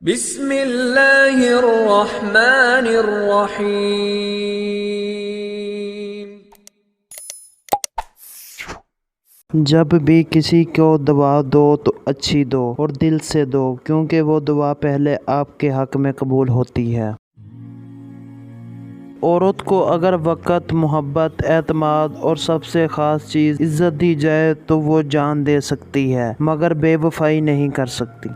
बिस्मिल्लाहिर्रहमानिर्रहीम। जब भी किसी को दुआ दो तो अच्छी दो और दिल से दो, क्योंकि वो दुआ पहले आपके हक में कबूल होती है। औरत को अगर वक़्त, मोहब्बत, एतमाद और सबसे ख़ास चीज़ इज़्ज़त दी जाए तो वो जान दे सकती है, मगर बेवफाई नहीं कर सकती।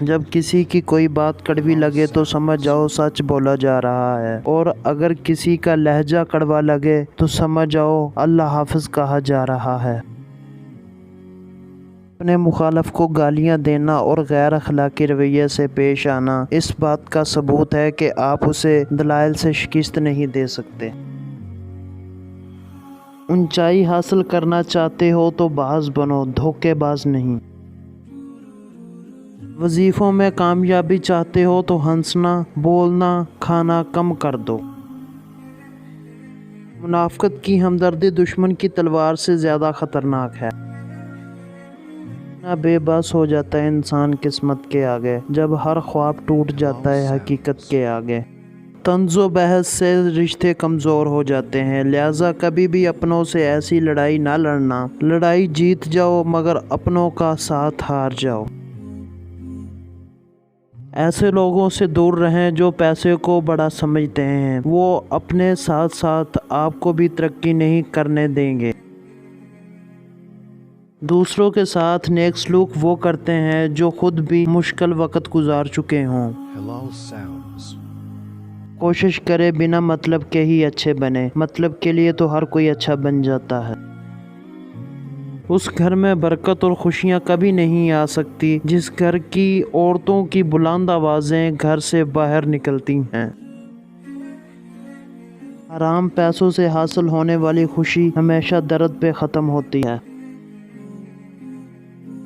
जब किसी की कोई बात कड़वी लगे तो समझ जाओ सच बोला जा रहा है, और अगर किसी का लहजा कड़वा लगे तो समझ जाओ अल्लाह हाफ़िज़ कहा जा रहा है। अपने मुखालफ को गालियां देना और गैर अखलाकी रवैये से पेश आना इस बात का सबूत है कि आप उसे दलाइल से शिकस्त नहीं दे सकते। ऊंचाई हासिल करना चाहते हो तो बाज बनो, धोखेबाज नहीं। वजीफ़ों में कामयाबी चाहते हो तो हंसना, बोलना, खाना कम कर दो। मुनाफ़िक़त की हमदर्दी दुश्मन की तलवार से ज़्यादा ख़तरनाक है। ना बेबस हो जाता है इंसान किस्मत के आगे, जब हर ख्वाब टूट जाता है हकीकत के आगे। तंज़ो बहस से रिश्ते कमज़ोर हो जाते हैं, लिहाजा कभी भी अपनों से ऐसी लड़ाई ना लड़ना। लड़ाई जीत जाओ मगर अपनों का साथ हार जाओ। ऐसे लोगों से दूर रहें जो पैसे को बड़ा समझते हैं, वो अपने साथ साथ आपको भी तरक्की नहीं करने देंगे। दूसरों के साथ नेक सलूक वो करते हैं जो खुद भी मुश्किल वक़्त गुजार चुके हों। कोशिश करे बिना मतलब के ही अच्छे बने, मतलब के लिए तो हर कोई अच्छा बन जाता है। उस घर में बरकत और खुशियाँ कभी नहीं आ सकती जिस घर की औरतों की बुलंद आवाज़ें घर से बाहर निकलती हैं। हराम पैसों से हासिल होने वाली खुशी हमेशा दर्द पे ख़त्म होती है।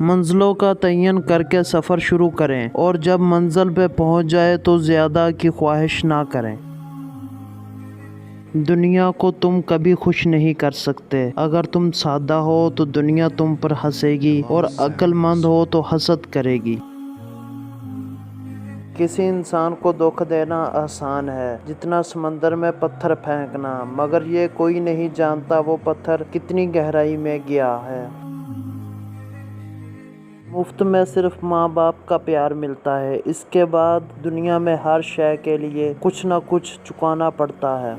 मंजिलों का तयन करके सफ़र शुरू करें, और जब मंजिल पे पहुंच जाए तो ज़्यादा की ख्वाहिश ना करें। दुनिया को तुम कभी खुश नहीं कर सकते। अगर तुम सादा हो तो दुनिया तुम पर हंसेगी, और अक्लमंद हो तो हसद करेगी। किसी इंसान को धोखा देना आसान है जितना समंदर में पत्थर फेंकना, मगर ये कोई नहीं जानता वो पत्थर कितनी गहराई में गया है। मुफ्त में सिर्फ माँ बाप का प्यार मिलता है, इसके बाद दुनिया में हर शय के लिए कुछ ना कुछ चुकाना पड़ता है।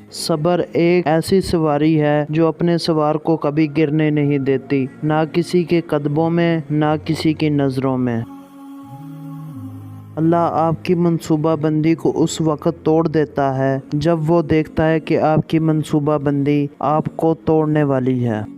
सब्र एक ऐसी सवारी है जो अपने सवार को कभी गिरने नहीं देती, ना किसी के कदमों में, ना किसी की नज़रों में। अल्लाह आपकी मंसूबाबंदी को उस वक़्त तोड़ देता है जब वो देखता है कि आपकी मंसूबाबंदी आपको तोड़ने वाली है।